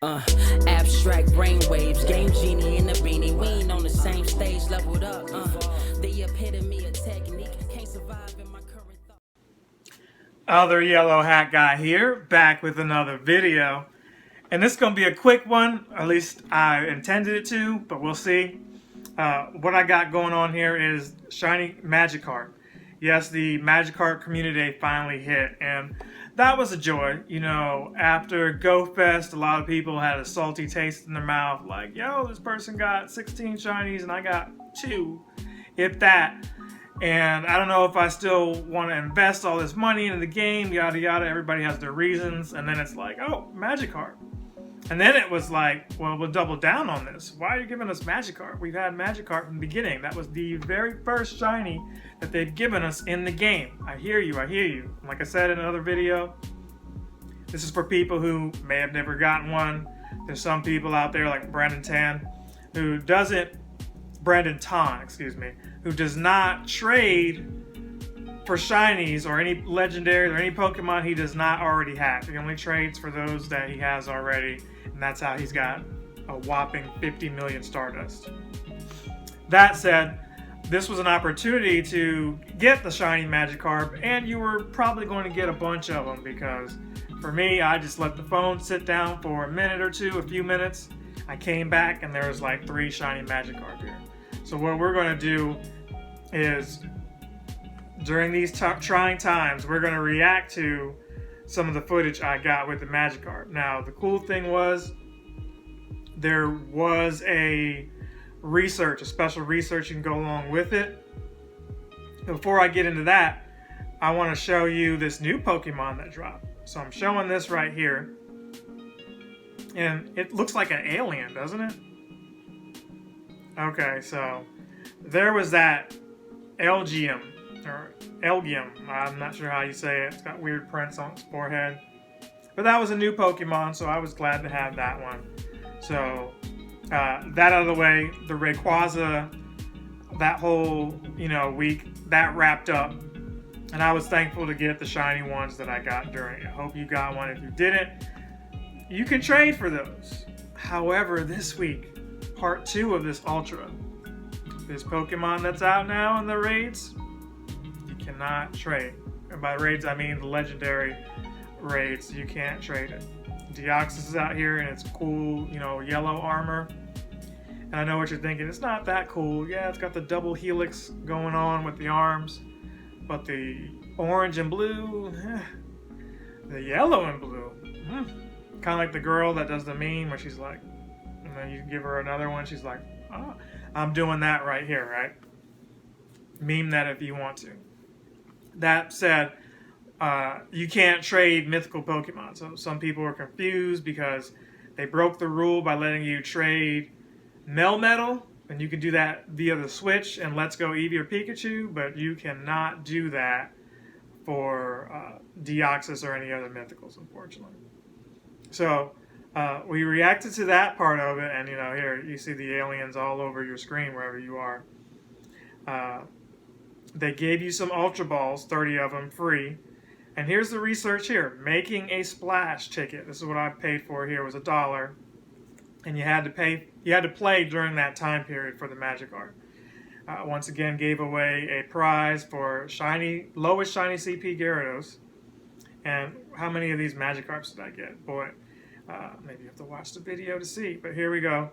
Uh, Abstract brainwaves, game genie in the beanie. We ain't on the same stage, leveled up. The epitome of technique. Can't survive in my current thought. Other yellow hat guy here, back with another video. And this is going to be a quick one, at least I intended it to, but we'll see. What I got going on here is shiny Magikarp. Yes, the Magikarp Community Day finally hit, and that was a joy. You know, after Go Fest, a lot of people had a salty taste in their mouth, like, yo, this person got 16 shinies and I got 2, if that. And I don't know if I still want to invest all this money into the game, yada yada. Everybody has their reasons, and then it's like, oh, Magikarp. And then it was like, well, we'll double down on this. Why are you giving us Magikarp? We've had Magikarp from the beginning. That was the very first shiny that they've given us in the game. I hear you, I hear you. Like I said in another video, this is for people who may have never gotten one. There's some people out there like Brandon Tan, who does not trade for shinies or any legendaries or any Pokemon he does not already have. He only trades for those that he has already, and that's how he's got a whopping 50 million Stardust. That said, this was an opportunity to get the shiny Magikarp, and you were probably going to get a bunch of them, because for me, I just let the phone sit down for a minute or two, a few minutes. I came back and there was like 3 shiny Magikarp here. So what we're going to do is, during these trying times, we're going to react to some of the footage I got with the Magikarp. Now, the cool thing was, there was a special research you can go along with it. Before I get into that, I want to show you this new Pokemon that dropped. So I'm showing this right here. And it looks like an alien, doesn't it? Okay, so there was that Elgium. Or Elgium, I'm not sure how you say it. It's got weird prints on its forehead. But that was a new Pokemon, so I was glad to have that one. So, that out of the way, the Rayquaza, that whole, week, that wrapped up. And I was thankful to get the shiny ones that I got during it. I hope you got one. If you didn't, you can trade for those. However, this week, part 2 of this Ultra, this Pokemon that's out now in the raids, cannot trade. And by raids, I mean the legendary raids. You can't trade it. Deoxys is out here in its cool, yellow armor. And I know what you're thinking. It's not that cool. Yeah, it's got the double helix going on with the arms. But the orange and blue, the yellow and blue, kind of like the girl that does the meme where she's like, and then you give her another one, she's like, oh, I'm doing that right here, right? Meme that if you want to. That said, you can't trade mythical Pokemon. So some people are confused because they broke the rule by letting you trade Melmetal, and you can do that via the Switch and Let's Go Eevee or Pikachu, but you cannot do that for Deoxys or any other mythicals, unfortunately. So we reacted to that part of it, and here you see the aliens all over your screen wherever you are. They gave you some Ultra Balls, 30 of them, free. And here's the research here. Making a splash ticket. This is what I paid for here. It was $1. And you had to play during that time period for the Magikarp. Once again, gave away a prize for lowest shiny CP Gyarados. And how many of these Magikarps did I get? Boy, maybe you have to watch the video to see. But here we go.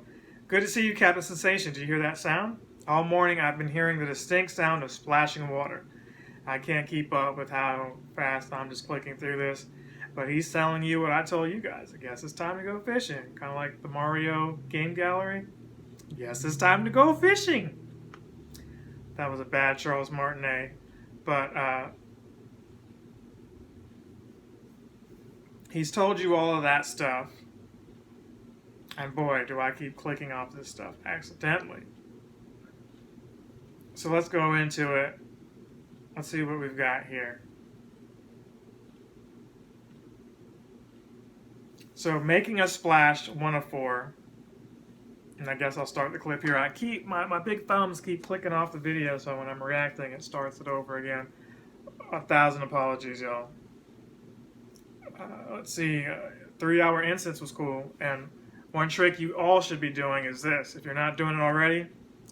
Good to see you, Captain Sensation. Did you hear that sound? All morning I've been hearing the distinct sound of splashing water. I can't keep up with how fast I'm just clicking through this. But he's telling you what I told you guys. I guess it's time to go fishing. Kind of like the Mario game gallery. Guess it's time to go fishing. That was a bad Charles Martinet. But he's told you all of that stuff. And boy, do I keep clicking off this stuff accidentally. So let's go into it. Let's see what we've got here. So making a splash, 1 of 4. And I guess I'll start the clip here. My big thumbs keep clicking off the video, so when I'm reacting, it starts it over again. 1,000 apologies, y'all. Let's see. 3-hour instance was cool. And one trick you all should be doing is this. If you're not doing it already,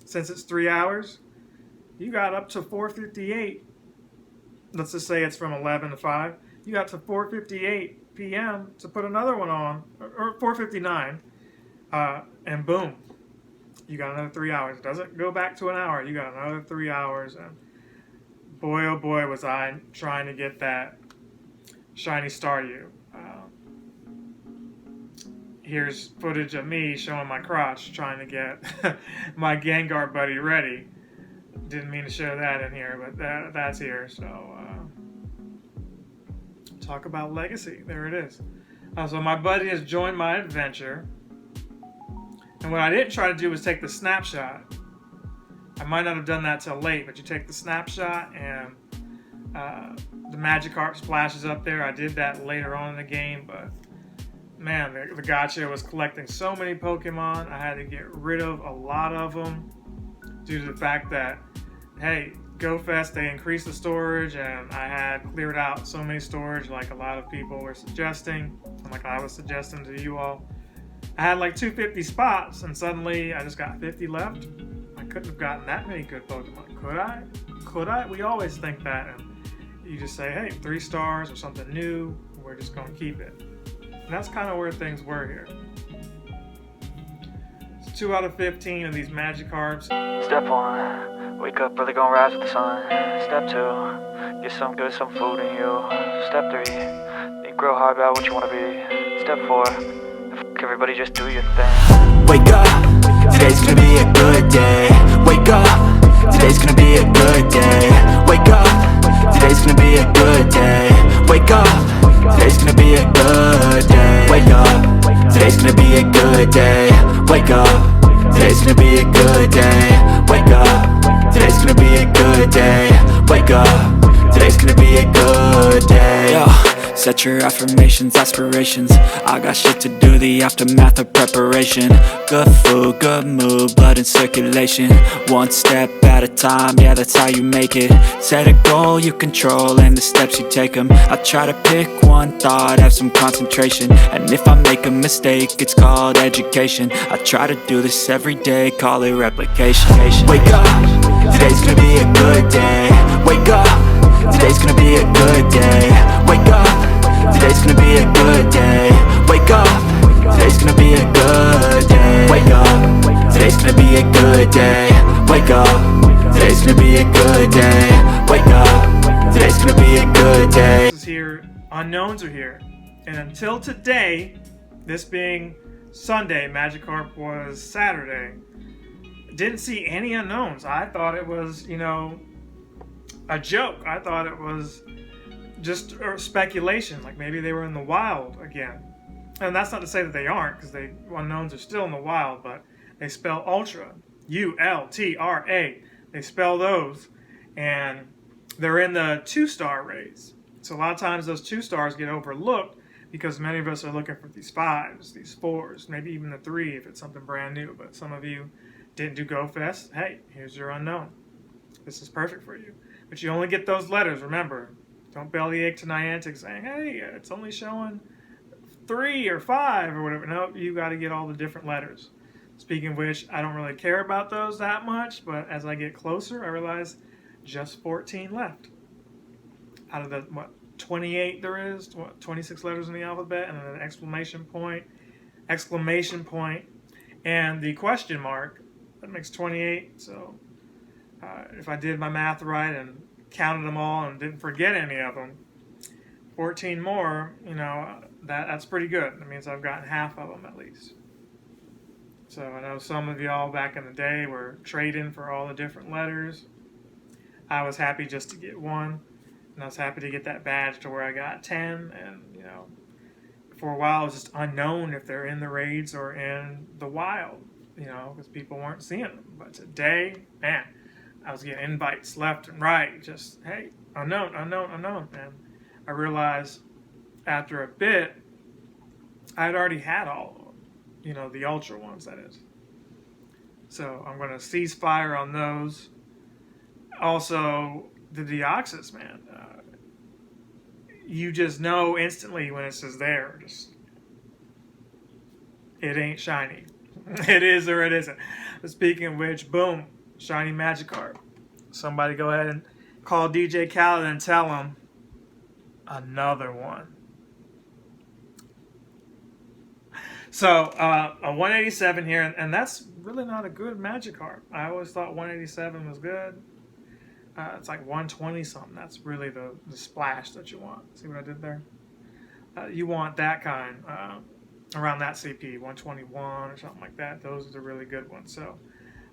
since it's 3 hours, you got up to 4:58. Let's just say it's from 11 to 5. You got to 4:58 p.m. to put another one on, or 4:59, and boom, you got another 3 hours. It doesn't go back to an hour. You got another 3 hours, and boy, oh boy, was I trying to get that shiny Staryu. Here's footage of me showing my crotch trying to get my Gengar buddy ready. Didn't mean to show that in here, but that's here. So, talk about legacy. There it is. So my buddy has joined my adventure. And what I didn't try to do was take the snapshot. I might not have done that till late, but you take the snapshot and the Magikarp splashes up there. I did that later on in the game, but man, the gacha was collecting so many Pokemon. I had to get rid of a lot of them due to the fact that, hey, GoFest, they increased the storage, and I had cleared out so many storage like a lot of people were suggesting, and like I was suggesting to you all. I had like 250 spots, and suddenly I just got 50 left. I couldn't have gotten that many good Pokemon. Could I? Could I? We always think that, and you just say, hey, 3 stars or something new, we're just going to keep it. And that's kind of where things were here. It's 2 out of 15 of these Magikarps. Step 1, wake up early, gonna rise with the sun. Step 2, get some good, some food in you. Step 3, think real hard about what you wanna be. Step 4, everybody just do your thing. Wake up, today's gonna be a good day. Wake up, today's gonna be a good day. Wake up, today's gonna be a good day. Wake up, today's gonna be a good day. Wake up, today's gonna be a good day. Wake up, today's gonna be a good day. Wake up, today's gonna be a good day. Wake up, today's gonna be a good day. Yo. Set your affirmations, aspirations. I got shit to do, the aftermath of preparation. Good food, good mood, blood in circulation. One step at a time, yeah, that's how you make it. Set a goal you control and the steps you take them. I try to pick one thought, have some concentration. And if I make a mistake, it's called education. I try to do this every day, call it replication. Wake up, today's gonna be a good day. Wake up, today's gonna be a good day. Wake up, today's gonna be a good day. Wake up, today's gonna be a good day. Wake up, today's gonna be a good day. Wake up, today's gonna be a good day. Wake up, today's gonna be a good day. Is here, unknowns are here. And until today, this being Sunday, Magikarp was Saturday, didn't see any unknowns. I thought it was, a joke. I thought it was just speculation, like maybe they were in the wild again. And that's not to say that they aren't, because the unknowns are still in the wild, but they spell Ultra, U-L-T-R-A. They spell those, and they're in the 2-star raids. So a lot of times those 2 stars get overlooked because many of us are looking for these 5s, these 4s, maybe even the 3 if it's something brand new. But some of you didn't do GoFest. Hey, here's your unknown. This is perfect for you. But you only get those letters, remember. Don't bellyache to Niantic saying, hey, it's only showing 3 or 5 or whatever. No, you got to get all the different letters. Speaking of which, I don't really care about those that much, but as I get closer, I realize just 14 left. Out of the, 28 there is, 26 letters in the alphabet, and then an exclamation point, and the question mark. That makes 28, so if I did my math right and counted them all and didn't forget any of them, 14 more, that's pretty good. That means I've gotten half of them at least. So I know some of y'all back in the day were trading for all the different letters. I was happy just to get one, and I was happy to get that badge to where I got 10, and for a while it was just unknown if they're in the raids or in the wild, because people weren't seeing them. But today, man, I was getting invites left and right, just, hey, unknown. And I realized after a bit, I had already had all of them, the Ultra ones, that is. So I'm going to cease fire on those. Also, the Deoxys, man. You just know instantly when it says there. Just it ain't shiny. It is or it isn't. Speaking of which, boom, shiny Magikarp. Somebody go ahead and call DJ Khaled and tell him another one. So, a 187 here, and that's really not a good Magikarp. I always thought 187 was good. It's like 120 something. That's really the splash that you want. See what I did there? You want that kind around that CP, 121 or something like that. Those are the really good ones. So,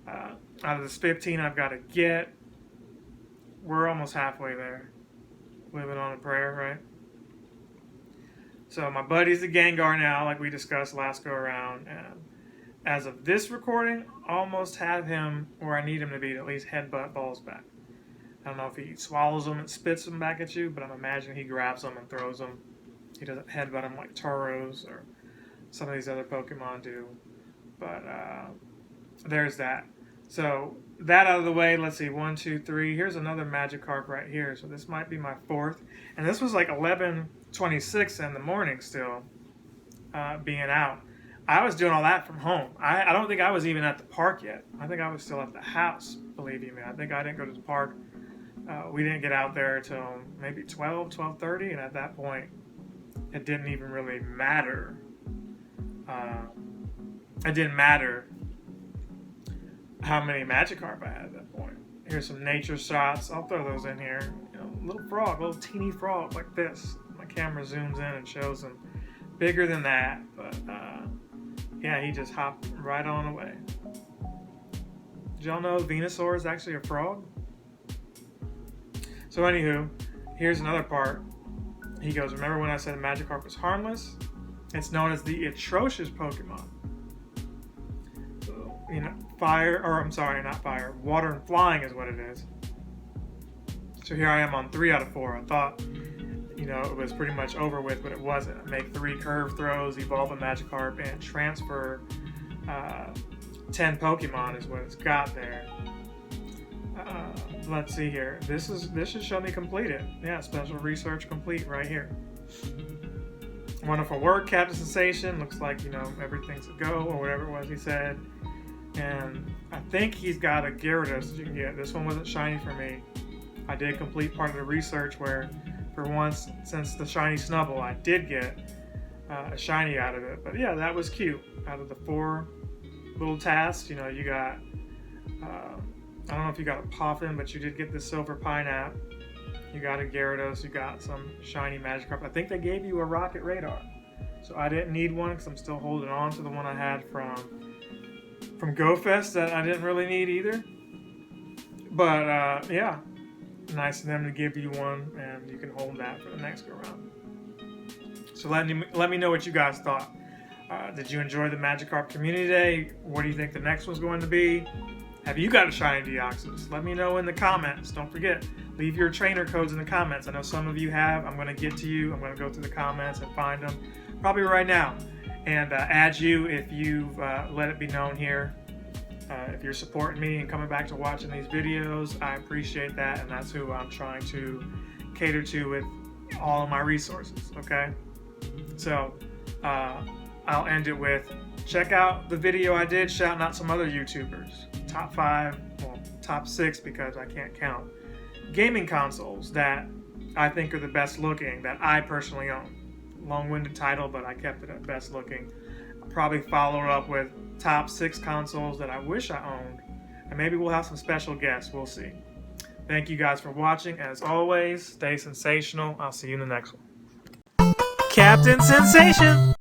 out of this 15 I've got to get, we're almost halfway there. Living on a prayer, right? So my buddy's the Gengar now, like we discussed last go around. And as of this recording, almost have him where I need him to be to at least headbutt balls back. I don't know if he swallows them and spits them back at you, but I'm imagining he grabs them and throws them. He doesn't headbutt them like Tauros or some of these other Pokemon do. But there's that. So that out of the way, let's see, 1, 2, 3. Here's another Magikarp right here. So this might be my fourth. And this was like 11:26 in the morning still, being out. I was doing all that from home. I don't think I was even at the park yet. I think I was still at the house, believe you me. I think I didn't go to the park. We didn't get out there till maybe 12:30, and at that point, it didn't even really matter. It didn't matter how many Magikarp I had at that point. Here's some nature shots. I'll throw those in here. You know, little frog, little teeny frog like this. My camera zooms in and shows them bigger than that, but yeah, he just hopped right on away. Did y'all know Venusaur is actually a frog? So anywho, here's another part. He goes, remember when I said Magikarp was harmless? It's known as the atrocious Pokemon. So, you know, water and flying is what it is. So here I am on 3 out of 4. I thought, you know, it was pretty much over with, but it wasn't. I make 3 curve throws, evolve a Magikarp, and transfer 10 Pokemon is what it's got there. Let's see here. This should show me completed. Yeah, special research complete right here. Wonderful work, Captain Sensation. Looks like, you know, everything's a go, or whatever it was he said. And I think he's got a Gyarados that you can get. This one wasn't shiny for me. I did complete part of the research where, for once, since the shiny Snubbull, I did get a shiny out of it. But yeah, that was cute. Out of the 4 little tasks, you know, you got, I don't know if you got a Poffin, but you did get the Silver Pineapple. You got a Gyarados, you got some shiny Magikarp. I think they gave you a Rocket Radar. So I didn't need one because I'm still holding on to the one I had from GoFest that I didn't really need either. But yeah, nice of them to give you one, and you can hold that for the next go round. So let me know what you guys thought. Did you enjoy the Magikarp Community Day? What do you think the next one's going to be? Have you got a shiny Deoxys? Let me know in the comments. Don't forget, leave your trainer codes in the comments. I know some of you have. I'm going to get to you. I'm going to go through the comments and find them probably right now. And add you if you've let it be known here. If you're supporting me and coming back to watching these videos, I appreciate that. And that's who I'm trying to cater to with all of my resources, okay? So I'll end it with, check out the video I did shouting out some other YouTubers. Top 5, well, top 6 because I can't count, gaming consoles that I think are the best looking that I personally own. Long-winded title, but I kept it at best looking. I'll probably follow it up with top 6 consoles that I wish I owned, and maybe we'll have some special guests. We'll see. Thank you guys for watching. As always, stay sensational. I'll see you in the next one. Captain Sensation!